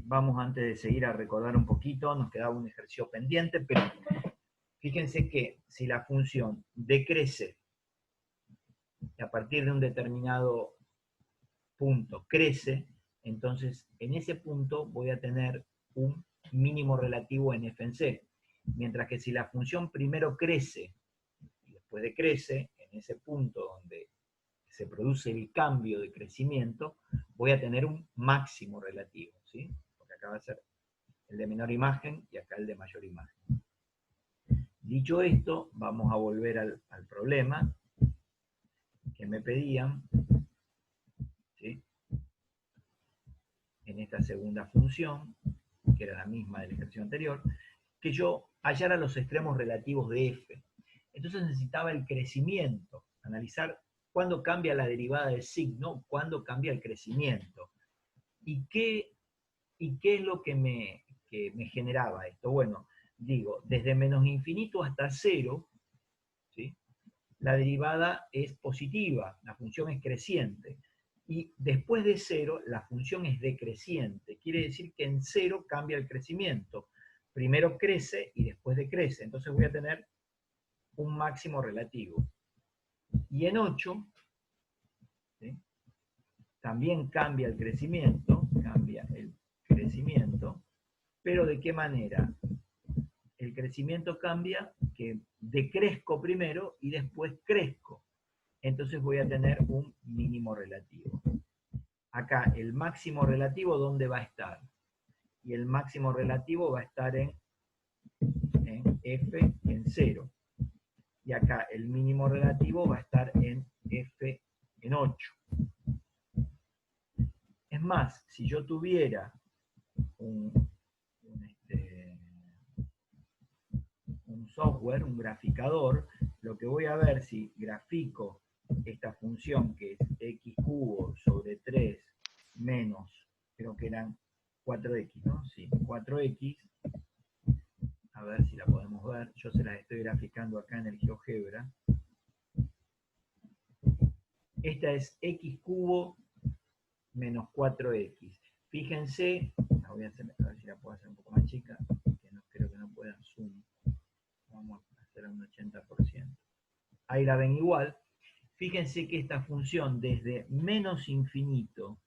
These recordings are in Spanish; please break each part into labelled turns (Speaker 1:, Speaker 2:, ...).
Speaker 1: vamos antes de seguir a recordar un poquito, nos quedaba un ejercicio pendiente, pero fíjense que si la función decrece y a partir de un determinado punto crece, entonces en ese punto voy a tener un mínimo relativo en f en c. Mientras que si la función primero crece y después decrece, en ese punto donde se produce el cambio de crecimiento, voy a tener un máximo relativo, ¿sí? Porque acá va a ser el de menor imagen y acá el de mayor imagen. Dicho esto, vamos a volver al problema que me pedían, ¿sí? En esta segunda función, que era la misma del ejercicio anterior, que yo hallara los extremos relativos de f. Entonces necesitaba el crecimiento, analizar cuándo cambia la derivada del signo, cuándo cambia el crecimiento. ¿Y qué es lo que me generaba esto? Bueno, digo, desde menos infinito hasta cero, ¿sí? La derivada es positiva, la función es creciente. Y después de cero, la función es decreciente. Quiere decir que en cero cambia el crecimiento. Primero crece y después decrece. Entonces voy a tener un máximo relativo. Y en 8, ¿sí? También cambia el crecimiento, pero ¿de qué manera? El crecimiento cambia que decrezco primero y después crezco. Entonces voy a tener un mínimo relativo. Acá el máximo relativo, ¿dónde va a estar? Y el máximo relativo va a estar en f en 0. Y acá el mínimo relativo va a estar en f en 8. Es más, si yo tuviera un software, un graficador, lo que voy a ver si grafico esta función que es x cubo sobre 3 menos, creo que eran 4x, ¿no? Sí, 4x, a ver si la podemos ver, yo se las estoy graficando acá en el GeoGebra. Esta es x cubo menos 4x. Fíjense, la voy a hacer, a ver si la puedo hacer un poco más chica, que no creo que no puedan zoom. Vamos a hacer un 80%. Ahí la ven igual. Fíjense que esta función desde menos infinito,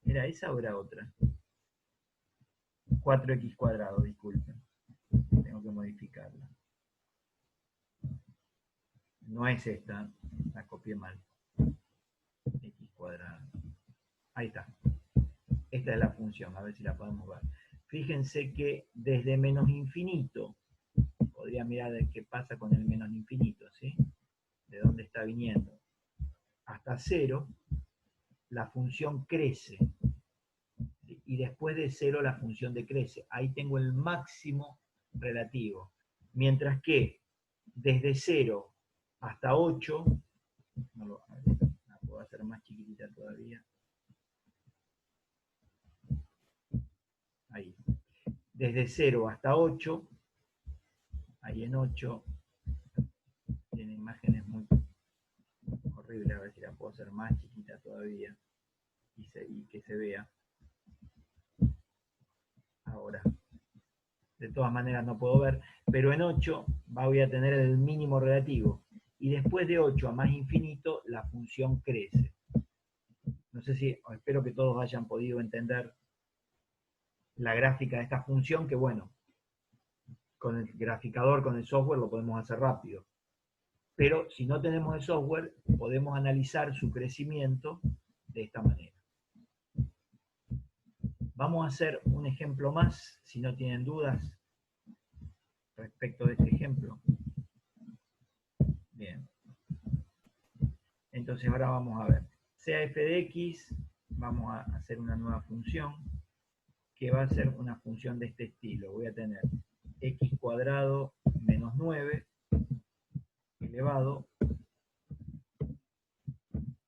Speaker 1: ¿era esa o era otra? 4x cuadrado, disculpen. Tengo que modificarla. No es esta, la copié mal. X cuadrado. Ahí está. Esta es la función, a ver si la podemos ver. Fíjense que desde menos infinito, podría mirar qué pasa con el menos infinito, ¿sí? De dónde está viniendo. Hasta 0, la función crece. Y después de 0 la función decrece. Ahí tengo el máximo relativo. Mientras que desde 0 hasta 8, la puedo hacer más chiquitita todavía. Ahí. Desde 0 hasta 8, ahí en 8, tiene imágenes muy horribles, a ver si la puedo hacer más chiquita todavía y que se vea. Ahora, de todas maneras no puedo ver, pero en 8 voy a tener el mínimo relativo. Y después de 8 a más infinito, la función crece. No sé si, espero que todos hayan podido entender la gráfica de esta función, que bueno, con el graficador, con el software, lo podemos hacer rápido. Pero si no tenemos el software, podemos analizar su crecimiento de esta manera. Vamos a hacer un ejemplo más, si no tienen dudas respecto de este ejemplo. Bien. Entonces ahora vamos a ver. Sea f de x, vamos a hacer una nueva función, que va a ser una función de este estilo. Voy a tener x cuadrado menos 9 elevado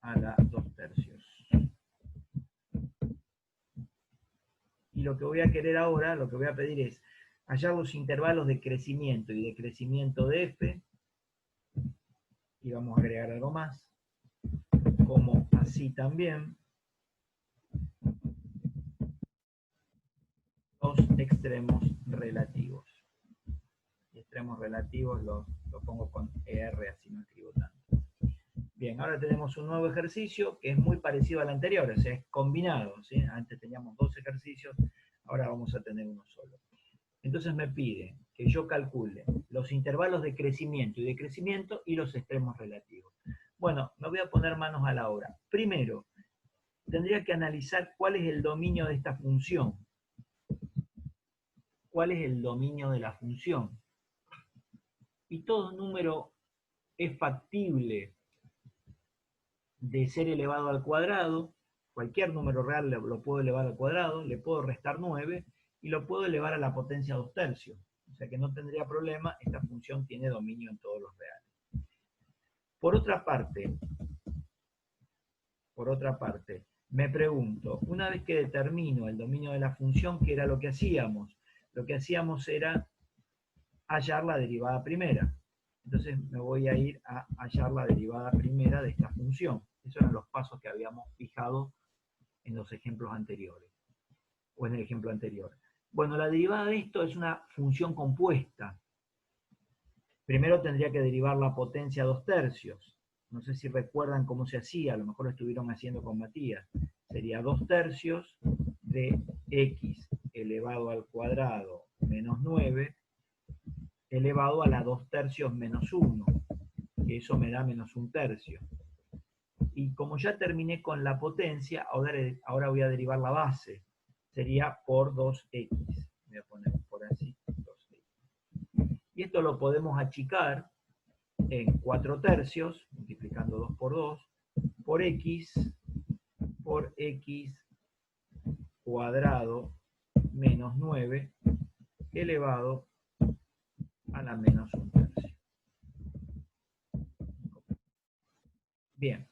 Speaker 1: a la 2/3. Y lo que voy a querer ahora, lo que voy a pedir es hallar los intervalos de crecimiento y decrecimiento de f, y vamos a agregar algo más, como así también, los extremos relativos. Y extremos relativos lo pongo con ER, así no escribo tanto. Bien, ahora tenemos un nuevo ejercicio que es muy parecido al anterior, o sea, es combinado, ¿sí? Antes teníamos 2 ejercicios, ahora vamos a tener uno solo. Entonces me pide que yo calcule los intervalos de crecimiento y decrecimiento y los extremos relativos. Bueno, me voy a poner manos a la obra. Primero, tendría que analizar cuál es el dominio de esta función. ¿Cuál es el dominio de la función? Y todo número es factible de ser elevado al cuadrado. Cualquier número real lo puedo elevar al cuadrado, le puedo restar 9 y lo puedo elevar a la potencia 2/3. O sea que no tendría problema, esta función tiene dominio en todos los reales. Por otra parte, me pregunto, una vez que determino el dominio de la función, ¿qué era lo que hacíamos? Lo que hacíamos era hallar la derivada primera. Entonces me voy a ir a hallar la derivada primera de esta función. Esos eran los pasos que habíamos fijado en los ejemplos anteriores, o en el ejemplo anterior. Bueno, la derivada de esto es una función compuesta. Primero tendría que derivar la potencia 2/3. No sé si recuerdan cómo se hacía, a lo mejor lo estuvieron haciendo con Matías. Sería 2/3 de x elevado al cuadrado menos 9 elevado a la 2/3 menos 1, que eso me da menos 1/3. Y como ya terminé con la potencia, ahora voy a derivar la base. Sería por 2x. Voy a poner por así, 2x. Y esto lo podemos achicar en 4/3, multiplicando 2 por 2, por x cuadrado menos 9 elevado a la menos 1/3. Bien,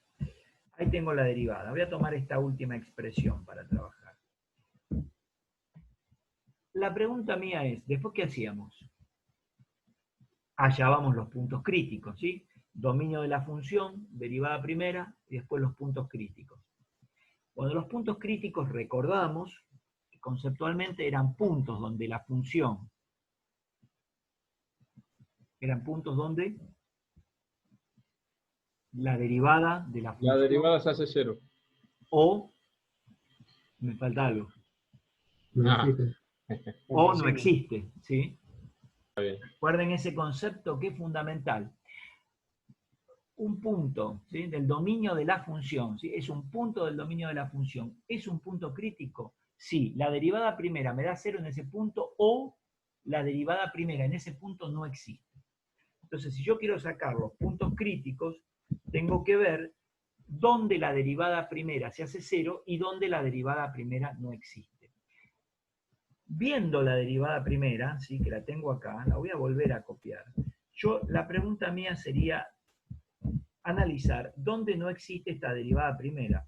Speaker 1: ahí tengo la derivada. Voy a tomar esta última expresión para trabajar. La pregunta mía es, ¿después qué hacíamos? Hallábamos los puntos críticos, ¿sí? Dominio de la función, derivada primera, y después los puntos críticos. Bueno, los puntos críticos recordamos que conceptualmente eran puntos donde la función, eran puntos donde la derivada de la función...
Speaker 2: La derivada se hace 0.
Speaker 1: O, me falta algo.
Speaker 3: No existe.
Speaker 1: O no existe, ¿sí?
Speaker 2: Está bien.
Speaker 1: Recuerden ese concepto que es fundamental. Un punto, ¿sí?, del dominio de la función, ¿sí? Es un punto del dominio de la función. ¿Es un punto crítico? Sí, la derivada primera me da 0 en ese punto o la derivada primera en ese punto no existe. Entonces, si yo quiero sacar los puntos críticos, tengo que ver dónde la derivada primera se hace 0 y dónde la derivada primera no existe. Viendo la derivada primera, ¿sí?, que la tengo acá, la voy a volver a copiar. La pregunta mía sería analizar dónde no existe esta derivada primera.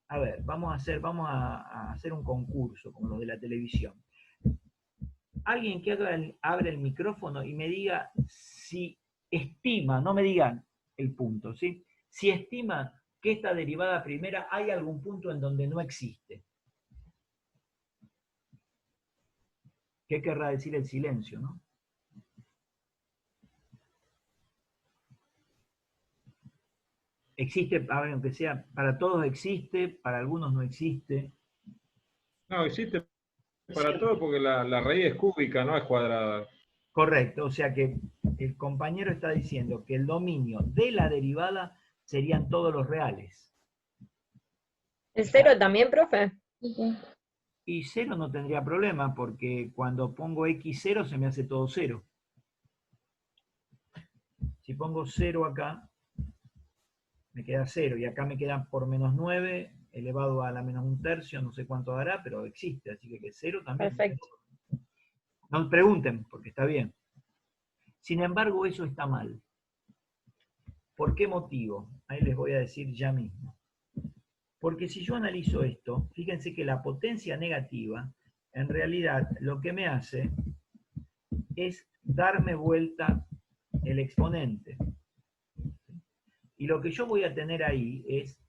Speaker 1: A ver, vamos a hacer un concurso, como los de la televisión. Alguien que abra el micrófono y me diga si estima, no me digan el punto, ¿sí? Si estima que esta derivada primera hay algún punto en donde no existe. ¿Qué querrá decir el silencio, no? Existe, a ver, aunque sea, para todos existe, para algunos no existe.
Speaker 2: No, existe para todo porque la raíz es cúbica, no es cuadrada.
Speaker 1: Correcto, o sea que el compañero está diciendo que el dominio de la derivada serían todos los reales.
Speaker 4: ¿El 0 también, profe?
Speaker 1: Y 0 no tendría problema, porque cuando pongo x0 se me hace todo 0. Si pongo 0 acá, me queda 0, y acá me quedan por menos 9, elevado a la menos 1/3, no sé cuánto dará, pero existe, así que 0 también.
Speaker 4: Perfecto.
Speaker 1: No me pregunten, porque está bien. Sin embargo, eso está mal. ¿Por qué motivo? Ahí les voy a decir ya mismo. Porque si yo analizo esto, fíjense que la potencia negativa, en realidad, lo que me hace es darme vuelta el exponente. Y lo que yo voy a tener ahí es,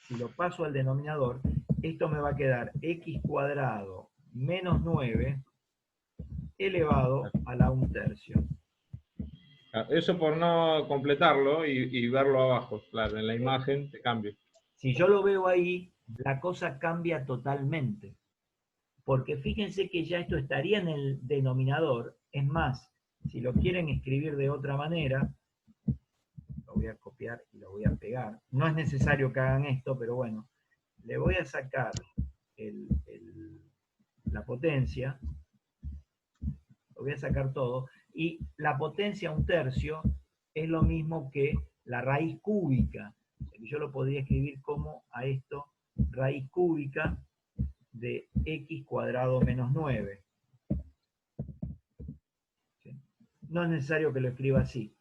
Speaker 1: si lo paso al denominador, esto me va a quedar x² menos 9 elevado a la 1/3.
Speaker 2: Eso por no completarlo y verlo abajo, claro, en la imagen te cambia.
Speaker 1: Si yo lo veo ahí, la cosa cambia totalmente. Porque fíjense que ya esto estaría en el denominador. Es más, si lo quieren escribir de otra manera, lo voy a copiar y lo voy a pegar. No es necesario que hagan esto, pero bueno, le voy a sacar la potencia, lo voy a sacar todo, y la potencia 1/3 es lo mismo que la raíz cúbica. Yo lo podría escribir como a esto, raíz cúbica de x cuadrado menos 9. ¿Sí? No es necesario que lo escriba así.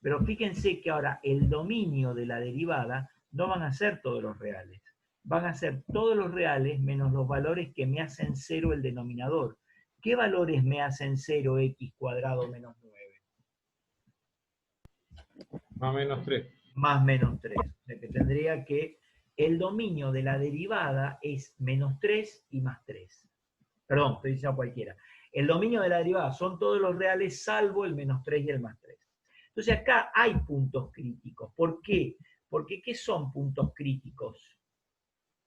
Speaker 1: Pero fíjense que ahora el dominio de la derivada no van a ser todos los reales. Van a ser todos los reales menos los valores que me hacen 0 el denominador. ¿Qué valores me hacen 0 x cuadrado menos 9?
Speaker 2: Más o menos 3.
Speaker 1: Más menos 3. O sea que tendría que el dominio de la derivada es menos 3 y más 3. Perdón, estoy diciendo cualquiera. El dominio de la derivada son todos los reales salvo el menos 3 y el más 3. Entonces acá hay puntos críticos. ¿Por qué? Porque ¿qué son puntos críticos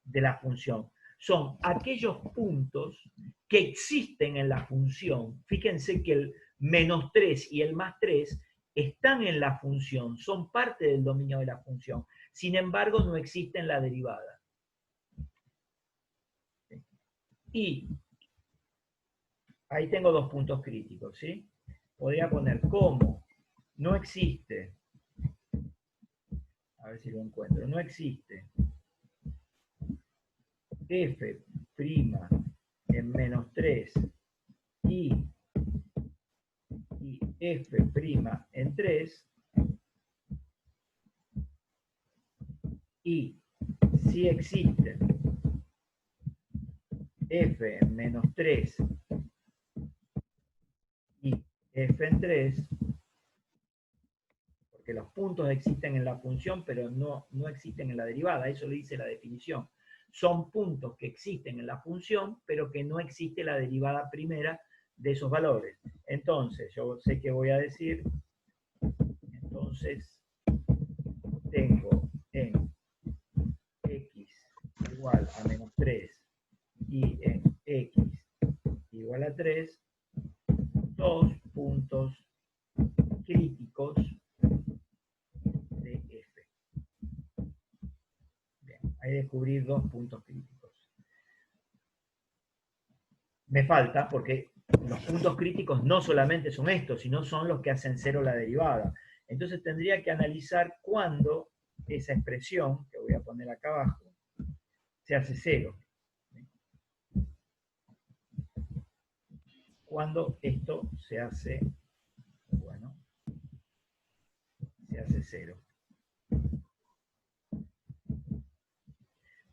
Speaker 1: de la función? Son aquellos puntos que existen en la función. Fíjense que el menos 3 y el más 3 están en la función, son parte del dominio de la función. Sin embargo, no existe en la derivada. Y ahí tengo dos puntos críticos, ¿sí? Podría poner como no existe, a ver si lo encuentro, no existe f' en menos 3 y f' en 3, y si existe f en menos 3 y f en 3, porque los puntos existen en la función, pero no existen en la derivada, eso lo dice la definición. Son puntos que existen en la función, pero que no existe la derivada primera de esos valores. Entonces, yo sé que voy a decir, entonces, tengo en x igual a menos 3 y en x igual a 3, dos puntos críticos de f. Bien, ahí descubrí dos puntos críticos. Me falta porque los puntos críticos no solamente son estos, sino son los que hacen 0 la derivada. Entonces tendría que analizar cuándo esa expresión, que voy a poner acá abajo, se hace 0. Cuando esto se hace, bueno, se hace 0.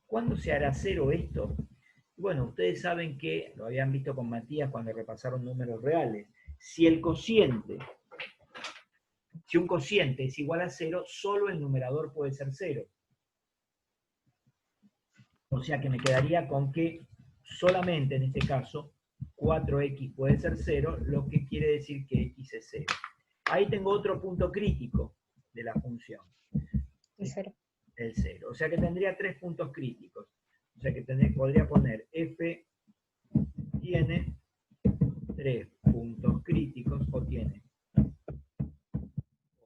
Speaker 1: ¿Cuándo se hará 0 esto? Bueno, ustedes saben que, lo habían visto con Matías cuando repasaron números reales, si un cociente es igual a 0, solo el numerador puede ser 0. O sea que me quedaría con que solamente en este caso 4x puede ser 0, lo que quiere decir que x es 0. Ahí tengo otro punto crítico de la función.
Speaker 4: El 0.
Speaker 1: El 0. O sea que tendría tres puntos críticos. O sea que podría poner f tiene 3 puntos críticos, o tiene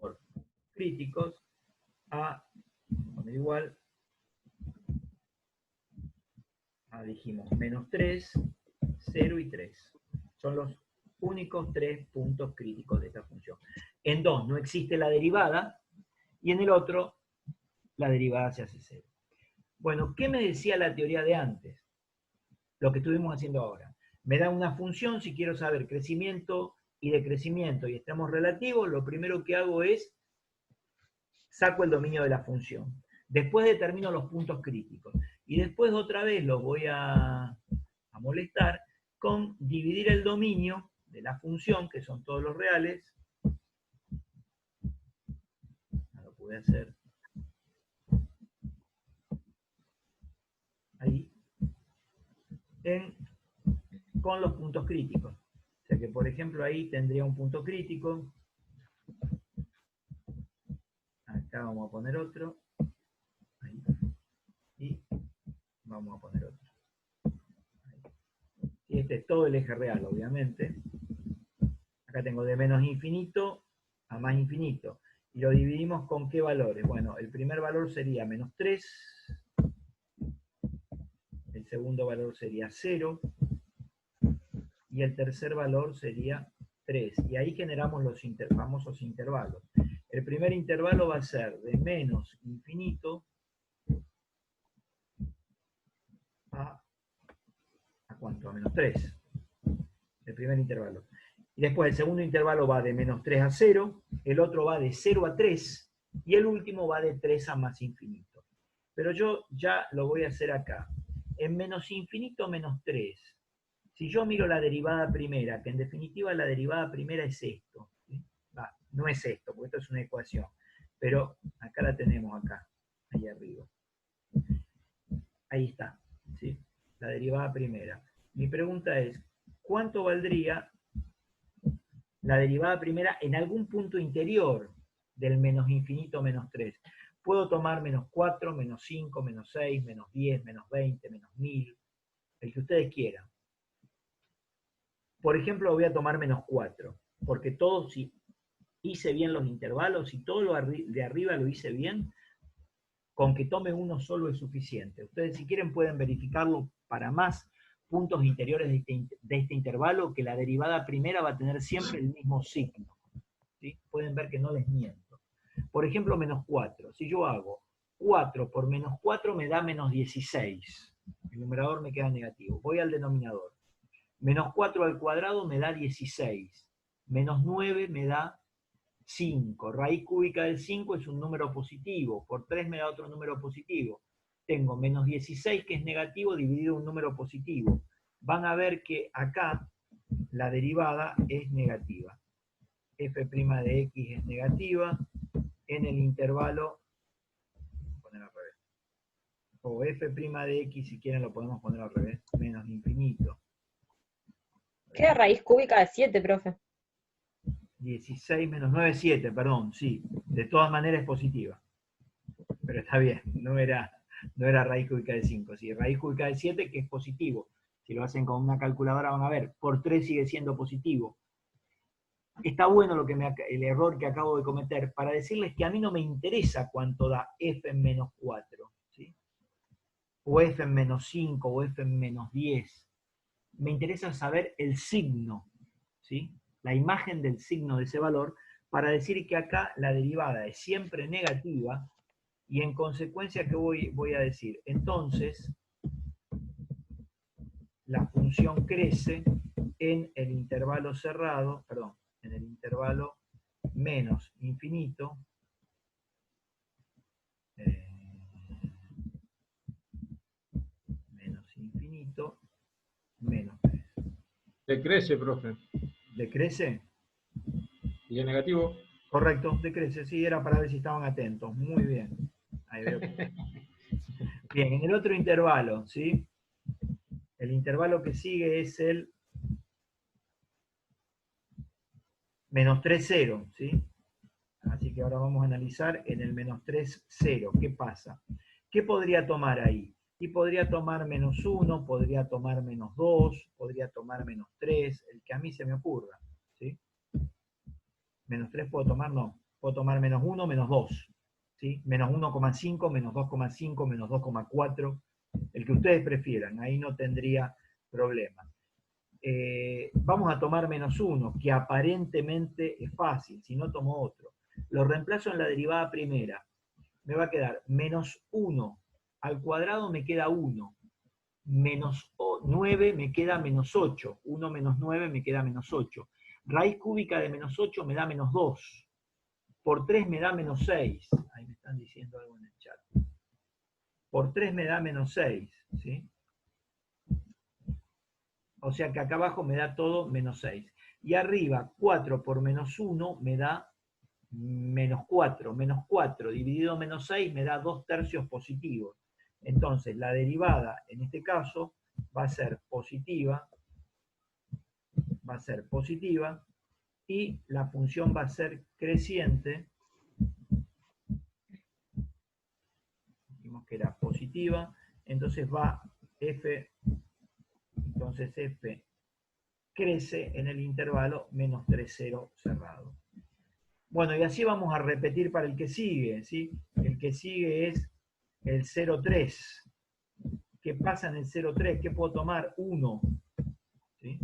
Speaker 1: por críticos a, poner igual, dijimos, menos 3, 0 y 3. Son los únicos 3 puntos críticos de esta función. En 2 no existe la derivada, y en el otro la derivada se hace 0. Bueno, ¿qué me decía la teoría de antes? Lo que estuvimos haciendo ahora. Me da una función, si quiero saber crecimiento y decrecimiento y extremos relativos, lo primero que hago es saco el dominio de la función. Después determino los puntos críticos. Y después otra vez los voy a molestar con dividir el dominio de la función, que son todos los reales. No lo pude hacer. Ahí. En con los puntos críticos. O sea que, por ejemplo, ahí tendría un punto crítico. Acá vamos a poner otro. Ahí. Y vamos a poner otro. Ahí. Y este es todo el eje real, obviamente. Acá tengo de menos infinito a más infinito. Y lo dividimos con qué valores. Bueno, el primer valor sería menos 3. El segundo valor sería 0. Y el tercer valor sería 3. Y ahí generamos los famosos intervalos. El primer intervalo va a ser de menos infinito ¿a cuánto? A menos 3. El primer intervalo. Y después el segundo intervalo va de menos 3 a 0, el otro va de 0 a 3, y el último va de 3 a más infinito. Pero yo ya lo voy a hacer acá. En menos infinito menos 3, si yo miro la derivada primera, que en definitiva la derivada primera es esto, ¿sí? No es esto, porque esto es una ecuación, pero acá la tenemos acá, ahí arriba. Ahí está, ¿sí? La derivada primera. Mi pregunta es, ¿cuánto valdría la derivada primera en algún punto interior del menos infinito menos 3? Puedo tomar menos 4, menos 5, menos 6, menos 10, menos 20, menos 1000, el que ustedes quieran. Por ejemplo, voy a tomar menos 4, porque todo, si hice bien los intervalos, si todo lo de arriba lo hice bien, con que tome uno solo es suficiente. Ustedes, si quieren, pueden verificarlo para más puntos interiores de este intervalo, que la derivada primera va a tener siempre el mismo signo. ¿Sí? Pueden ver que no les miento. Por ejemplo, menos 4. Si yo hago 4 por menos 4 me da menos 16. El numerador me queda negativo. Voy al denominador. Menos 4 al cuadrado me da 16. Menos 9 me da 5. Raíz cúbica del 5 es un número positivo. Por 3 me da otro número positivo. Tengo menos 16, que es negativo, dividido un número positivo. Van a ver que acá la derivada es negativa. F' de x es negativa en el intervalo, poner al revés, o F' de x, si quieren lo podemos poner al revés, menos infinito.
Speaker 4: Queda raíz cúbica de 7, profe.
Speaker 1: 16 menos 9, 7, perdón, sí. De todas maneras es positiva. Pero está bien, no era raíz cúbica de 5. Sí, raíz cúbica de 7, que es positivo. Si lo hacen con una calculadora van a ver, por 3 sigue siendo positivo. Está bueno el error que acabo de cometer, para decirles que a mí no me interesa cuánto da f en menos 4, ¿sí? O f en menos 5, o f en menos 10. Me interesa saber el signo, ¿sí? La imagen del signo de ese valor, para decir que acá la derivada es siempre negativa, y en consecuencia, ¿qué voy a decir? Entonces, la función crece en el intervalo cerrado, perdón, en el intervalo menos infinito, menos 3.
Speaker 2: Decrece, profe.
Speaker 1: ¿Decrece?
Speaker 2: ¿Y es negativo?
Speaker 1: Correcto, decrece. Sí, era para ver si estaban atentos. Muy bien. Ahí veo. Bien, en el otro intervalo, ¿sí? El intervalo que sigue es el menos 3, 0, ¿sí? Así que ahora vamos a analizar en el menos 3, 0. ¿Qué pasa? ¿Qué podría tomar ahí? Y podría tomar menos 1, podría tomar menos 2, podría tomar menos 3, el que a mí se me ocurra, ¿sí? Menos 3 puedo tomar, no. Puedo tomar menos 1, menos 2, ¿sí? Menos 1,5, menos 2,5, menos 2,4, el que ustedes prefieran, ahí no tendría problema. Vamos a tomar menos 1, que aparentemente es fácil, si no tomo otro. Lo reemplazo en la derivada primera. Me va a quedar menos 1 al cuadrado, me queda 1. Menos 9 me queda menos 8. 1 menos 9 me queda menos 8. Raíz cúbica de menos 8 me da menos 2. Por 3 me da menos 6. Ahí me están diciendo algo en el chat. Por 3 me da menos 6. ¿Sí? O sea que acá abajo me da todo menos 6. Y arriba, 4 por menos 1 me da menos 4. Menos 4 dividido menos 6 me da 2/3 positivos. Entonces la derivada, en este caso, va a ser positiva va a ser positiva y la función va a ser creciente. Dijimos que era positiva, entonces va f, entonces f crece en el intervalo menos 3, 0 cerrado. Bueno, y así vamos a repetir para el que sigue, ¿sí? El que sigue es el 0,3. ¿Qué pasa en el 0,3? ¿Qué puedo tomar? 1. ¿Sí?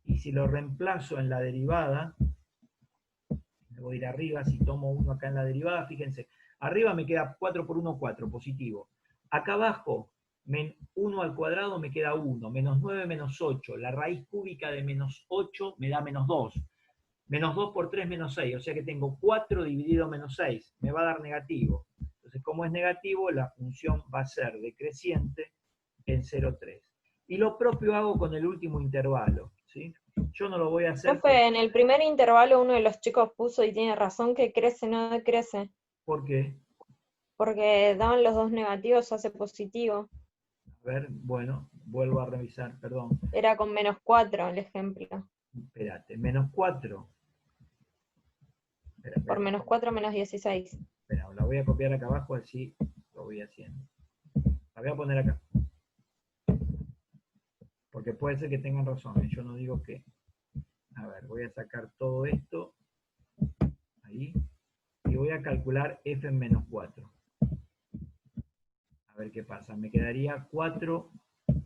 Speaker 1: Y si lo reemplazo en la derivada, me voy a ir arriba, si tomo 1 acá en la derivada, fíjense, arriba me queda 4 por 1, 4, positivo. Acá abajo, 1 al cuadrado me queda 1, menos 9, menos 8. La raíz cúbica de menos 8 me da menos 2. Menos 2 por 3, menos 6. O sea que tengo 4 dividido menos 6. Me va a dar negativo. Entonces, como es negativo, la función va a ser decreciente en 0,3. Y lo propio hago con el último intervalo, ¿sí? Yo no lo voy a hacer.
Speaker 4: Profe, en el primer intervalo uno de los chicos puso, y tiene razón, que crece, no decrece.
Speaker 1: ¿Por qué?
Speaker 4: Porque daban los dos negativos, hace positivo.
Speaker 1: A ver, bueno, vuelvo a revisar, perdón.
Speaker 4: Era con menos 4 el ejemplo.
Speaker 1: Espérate, menos 4.
Speaker 4: Por menos 4, menos 16.
Speaker 1: Espera, la voy a copiar acá abajo, así lo voy haciendo. La voy a poner acá. Porque puede ser que tengan razón, yo no digo que. A ver, voy a sacar todo esto. Ahí. Y voy a calcular f en menos 4. A ver qué pasa. Me quedaría 4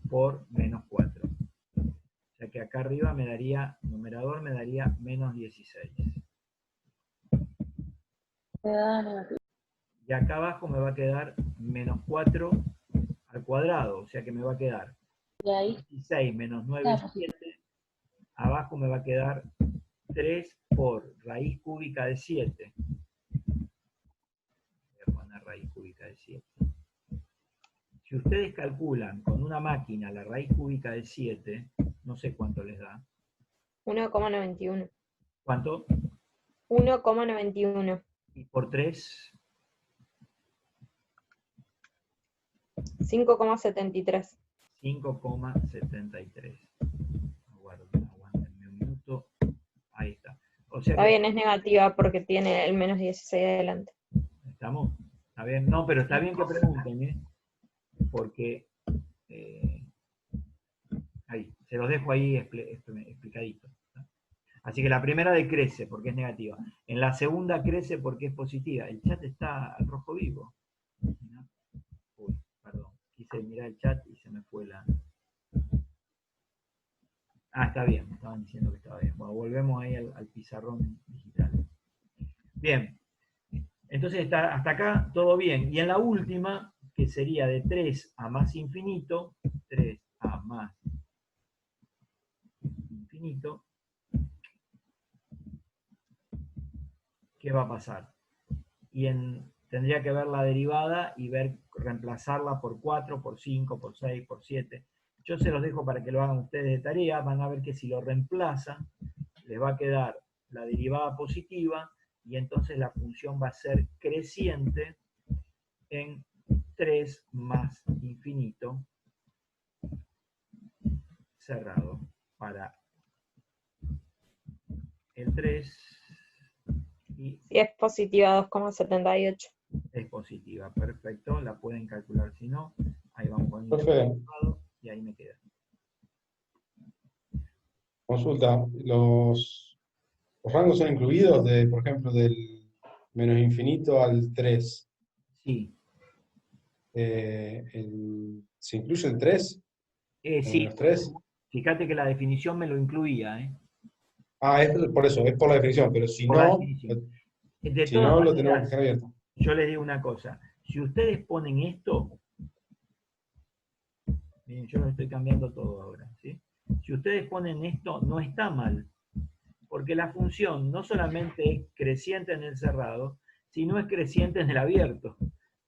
Speaker 1: por menos 4. O sea que acá arriba me daría, numerador me daría menos 16. Y acá abajo me va a quedar menos 4 al cuadrado. O sea que me va a quedar 16 menos 9 es 7. Abajo me va a quedar 3 por raíz cúbica de 7. Voy a poner raíz cúbica de 7. Si ustedes calculan con una máquina la raíz cúbica de 7, no sé cuánto les da.
Speaker 4: 1,91.
Speaker 1: ¿Cuánto?
Speaker 4: 1,91.
Speaker 1: Y por 3,
Speaker 4: 5,73.
Speaker 1: 5,73. Aguántenme un minuto. Ahí está. O sea
Speaker 4: Está
Speaker 1: que,
Speaker 4: bien, es negativa porque tiene el menos 16 adelante.
Speaker 1: ¿estamos? ¿Está bien? No, pero está bien que pregunten, ¿eh? Porque ahí, se los dejo ahí explicadito. ¿No? Así que la primera decrece porque es negativa. En la segunda crece porque es positiva. El chat está al rojo vivo. ¿No? Uy, perdón. Quise mirar el chat y se me fue la... Ah, está bien. Me estaban diciendo que estaba bien. Bueno, volvemos ahí al pizarrón digital. Bien. Entonces está, hasta acá todo bien. Y en la última, que sería de 3 a más infinito, 3 a más infinito, ¿qué va a pasar? Tendría que ver la derivada y reemplazarla por 4, por 5, por 6, por 7. Yo se los dejo para que lo hagan ustedes de tarea. Van a ver que si lo reemplazan, les va a quedar la derivada positiva y entonces la función va a ser creciente en 3 más infinito cerrado para el 3 y
Speaker 4: Si es positiva, 2,78.
Speaker 1: es positiva. Perfecto, la pueden calcular si no. Ahí vamos poniendo
Speaker 3: Profe,
Speaker 1: y ahí me queda.
Speaker 3: consulta, los rangos son incluidos, por ejemplo, del menos infinito al 3.
Speaker 1: Sí,
Speaker 3: ¿Se incluye el 3? ¿El
Speaker 1: sí.
Speaker 3: menos 3?
Speaker 1: Fíjate que la definición me lo incluía, ¿eh?
Speaker 3: Ah, es por eso, es por la definición, pero si
Speaker 1: Por la
Speaker 3: no,
Speaker 1: definición. De todas
Speaker 3: lo tenemos que
Speaker 1: maneras,
Speaker 3: dejar abierto.
Speaker 1: yo les digo una cosa. Si ustedes ponen esto, miren, yo lo estoy cambiando todo ahora, ¿sí? Si ustedes ponen esto, no está mal, porque la función no solamente es creciente en el cerrado, sino es creciente en el abierto.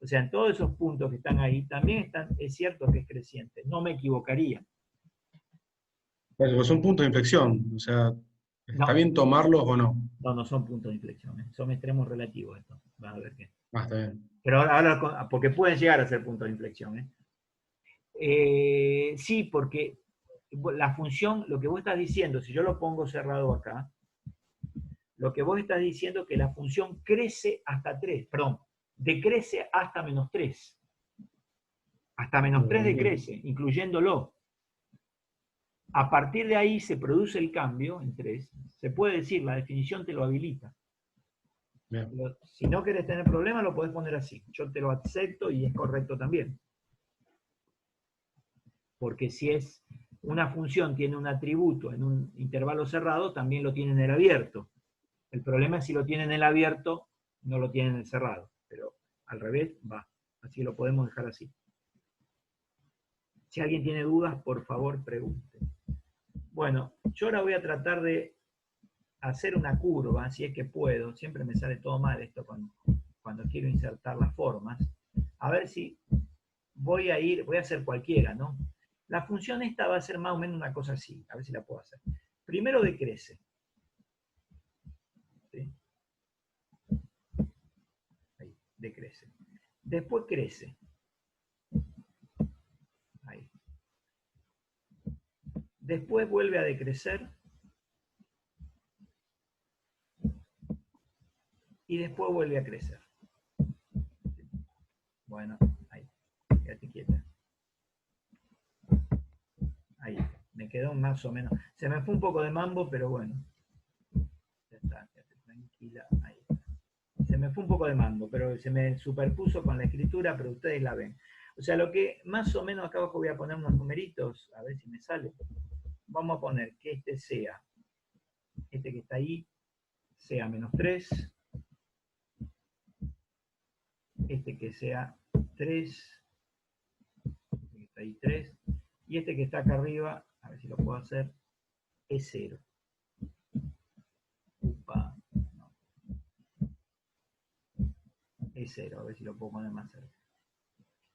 Speaker 1: O sea, en todos esos puntos que están ahí, también es cierto que es creciente. No me equivocaría.
Speaker 3: Bueno, son puntos de inflexión, o sea, ¿está
Speaker 1: No,
Speaker 3: bien tomarlos o no?
Speaker 1: no son puntos de inflexión, son extremos relativos esto. Vas a ver qué.
Speaker 3: Ah, está bien.
Speaker 1: Pero porque pueden llegar a ser puntos de inflexión. Sí, porque la función, lo que vos estás diciendo, si yo lo pongo cerrado acá, lo que vos estás diciendo es que la función crece hasta 3, perdón, decrece hasta menos 3. Hasta menos 3 decrece, incluyéndolo. A partir de ahí se produce el cambio en 3. Se puede decir, la definición te lo habilita.
Speaker 3: Bien.
Speaker 1: Si no querés tener problemas, lo podés poner así. Yo te lo acepto y es correcto también. Porque si es una función tiene un atributo en un intervalo cerrado, también lo tiene en el abierto. El problema es si lo tiene en el abierto, no lo tiene en el cerrado. Pero al revés, va. Así lo podemos dejar así. Si alguien tiene dudas, por favor, pregunte. Bueno, yo ahora voy a tratar de hacer una curva, si es que puedo. Siempre me sale todo mal esto cuando quiero insertar las formas. A ver si voy a hacer cualquiera, ¿no? La función esta va a ser más o menos una cosa así. A ver si la puedo hacer. Primero decrece. ¿Sí? Ahí, decrece. Después crece. Ahí. Después vuelve a decrecer. Y después vuelve a crecer. Bueno, ahí. Quédate quieta. Ahí. Me quedó más o menos. Se me fue un poco de mambo, pero bueno. Ya está, quédate tranquila. Ahí está. Se me fue un poco de mambo, pero se me superpuso con la escritura, pero ustedes la ven. O sea, lo que más o menos acá abajo voy a poner unos numeritos, a ver si me sale. Vamos a poner que este sea, este que está ahí, sea menos 3. Este que sea 3. Este que está ahí 3. Y este que está acá arriba, a ver si lo puedo hacer, es 0. Upa, no. Es 0, a ver si lo puedo poner más cerca.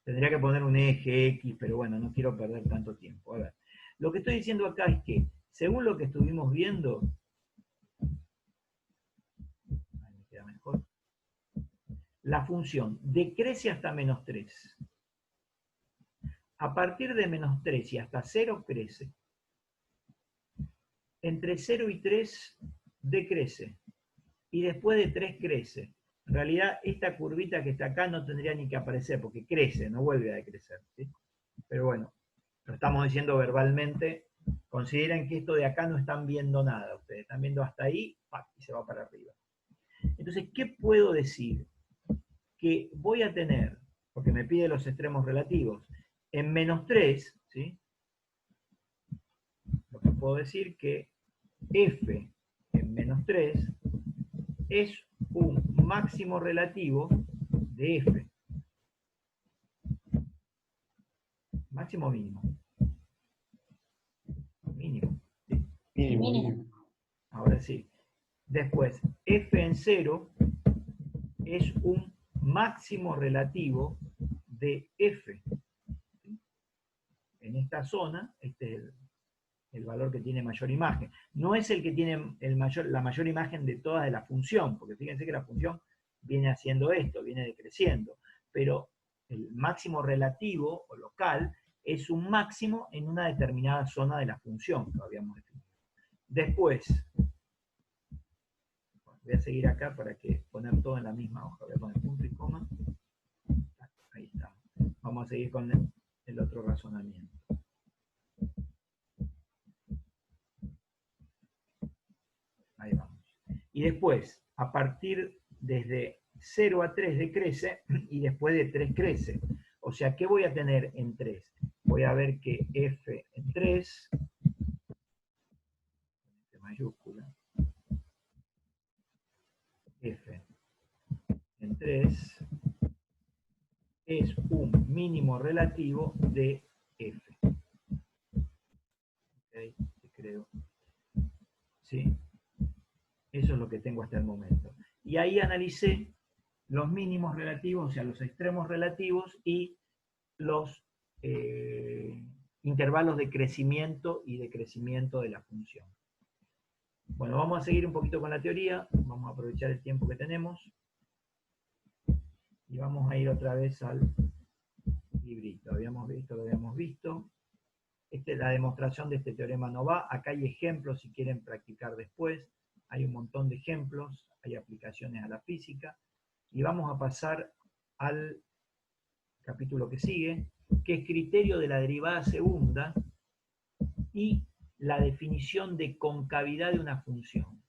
Speaker 1: Tendría que poner un eje X, pero bueno, no quiero perder tanto tiempo. A ver, lo que estoy diciendo acá es que, según lo que estuvimos viendo, ahí me queda mejor, la función decrece hasta menos 3. A partir de menos 3 y hasta 0 crece. Entre 0 y 3 decrece. Y después de 3 crece. En realidad, esta curvita que está acá no tendría ni que aparecer, porque crece, no vuelve a decrecer. ¿Sí? Pero bueno, lo estamos diciendo verbalmente. Consideren que esto de acá no están viendo nada. Ustedes están viendo hasta ahí, y se va para arriba. Entonces, ¿qué puedo decir? Que voy a tener, porque me pide los extremos relativos, en menos 3, ¿sí? Lo que puedo decir que f en menos 3 es un máximo relativo de f. Máximo o mínimo. Mínimo. ¿Sí?
Speaker 3: Mínimo.
Speaker 1: Ahora sí. Después, f en 0 es un máximo relativo de f. ¿Sí? En esta zona, este es el valor que tiene mayor imagen. No es el que tiene la mayor imagen de todas de la función, porque fíjense que la función viene haciendo esto, viene decreciendo, pero el máximo relativo o local es un máximo en una determinada zona de la función que habíamos definido. Después, voy a seguir acá para poner todo en la misma hoja, voy a poner punto y coma. Ahí está. Vamos a seguir con el otro razonamiento. Ahí vamos. Y después, a partir desde 0 a 3 decrece y después de 3 crece. O sea, ¿qué voy a tener en 3? Voy a ver que f en 3, en mayúscula, f en 3 es un mínimo relativo de f. ¿Okay? Creo. ¿Sí? Eso es lo que tengo hasta el momento. Y ahí analicé los mínimos relativos, o sea, los extremos relativos y los intervalos de crecimiento y decrecimiento de la función. Bueno, vamos a seguir un poquito con la teoría, vamos a aprovechar el tiempo que tenemos y vamos a ir otra vez al librito. Lo habíamos visto. La demostración de este teorema no va. Acá hay ejemplos si quieren practicar después. Hay un montón de ejemplos, hay aplicaciones a la física. Y vamos a pasar al capítulo que sigue, que es criterio de la derivada segunda y la definición de concavidad de una función.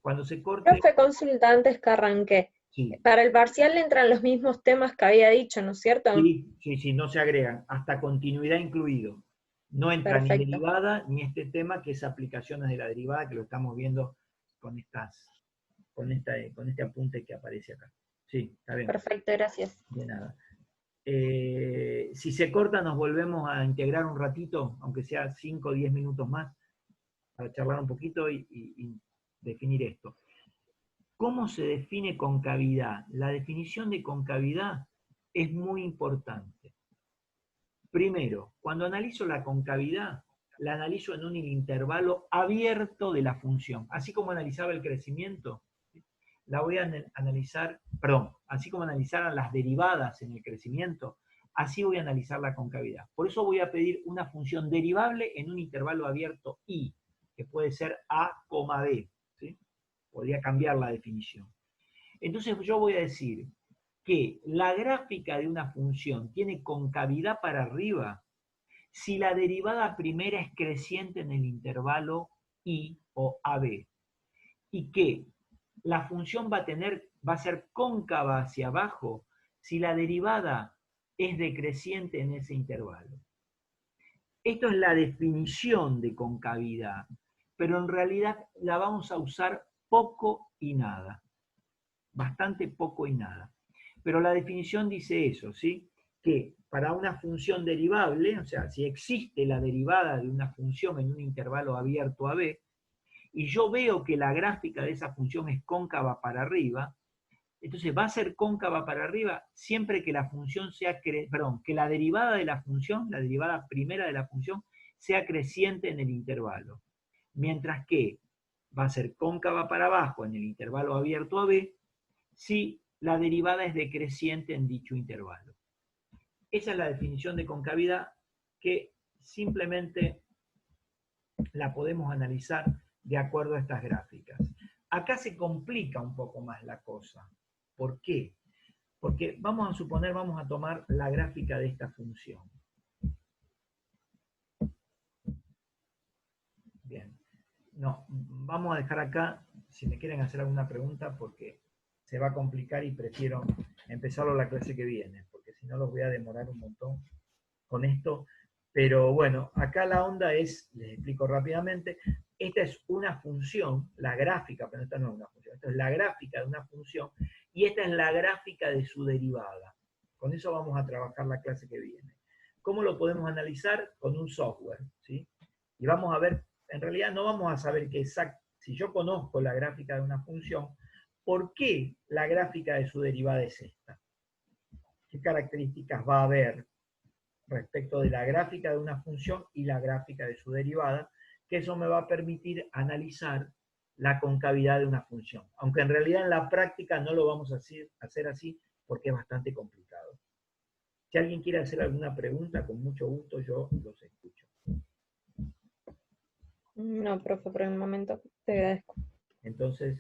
Speaker 1: Cuando se corte...
Speaker 4: Profe, consulta antes que arranque.
Speaker 1: Sí.
Speaker 4: Para el parcial entran los mismos temas que había dicho, ¿no es cierto?
Speaker 1: Sí, no se agregan, hasta continuidad incluido. No entra ni
Speaker 4: Perfecto.
Speaker 1: derivada ni este tema que es aplicaciones de la derivada, que lo estamos viendo con este apunte que aparece acá. Sí, está bien.
Speaker 4: Perfecto, gracias.
Speaker 1: De nada. Si se corta, nos volvemos a integrar un ratito, aunque sea 5 o 10 minutos más, para charlar un poquito y definir esto. ¿Cómo se define concavidad? La definición de concavidad es muy importante. Primero, cuando analizo la concavidad, la analizo en un intervalo abierto de la función. Así como analizaba el crecimiento, la voy a analizar, así como analizaran las derivadas en el crecimiento, así voy a analizar la concavidad. Por eso voy a pedir una función derivable en un intervalo abierto I, que puede ser A, B. ¿Sí? Podría cambiar la definición. Entonces yo voy a decir que la gráfica de una función tiene concavidad para arriba si la derivada primera es creciente en el intervalo I o AB, y que la función va a ser cóncava hacia abajo si la derivada es decreciente en ese intervalo. Esto es la definición de concavidad, pero en realidad la vamos a usar poco y nada. Bastante poco y nada. Pero la definición dice eso, ¿sí? Que para una función derivable, o sea, si existe la derivada de una función en un intervalo abierto a b, y yo veo que la gráfica de esa función es cóncava para arriba, entonces va a ser cóncava para arriba siempre que la función sea, que la derivada de la función, la derivada primera de la función, sea creciente en el intervalo. Mientras que va a ser cóncava para abajo en el intervalo abierto a b, si la derivada es decreciente en dicho intervalo. Esa es la definición de concavidad, que simplemente la podemos analizar de acuerdo a estas gráficas. Acá se complica un poco más la cosa. ¿Por qué? Porque vamos a tomar la gráfica de esta función. Bien. No, vamos a dejar acá, si me quieren hacer alguna pregunta, porque se va a complicar y prefiero empezarlo la clase que viene, porque si no los voy a demorar un montón con esto. Pero bueno, acá la onda es, les explico rápidamente, esta es una función, la gráfica, pero esta no es una función, esta es la gráfica de una función, y esta es la gráfica de su derivada. Con eso vamos a trabajar la clase que viene. ¿Cómo lo podemos analizar? Con un software, ¿sí? Y vamos a ver, en realidad no vamos a saber que si yo conozco la gráfica de una función, ¿por qué la gráfica de su derivada es esta? ¿Qué características va a haber respecto de la gráfica de una función y la gráfica de su derivada? Que eso me va a permitir analizar la concavidad de una función. Aunque en realidad en la práctica no lo vamos a hacer así porque es bastante complicado. Si alguien quiere hacer alguna pregunta, con mucho gusto yo los escucho.
Speaker 4: No, profe, por el momento te agradezco.
Speaker 1: Entonces,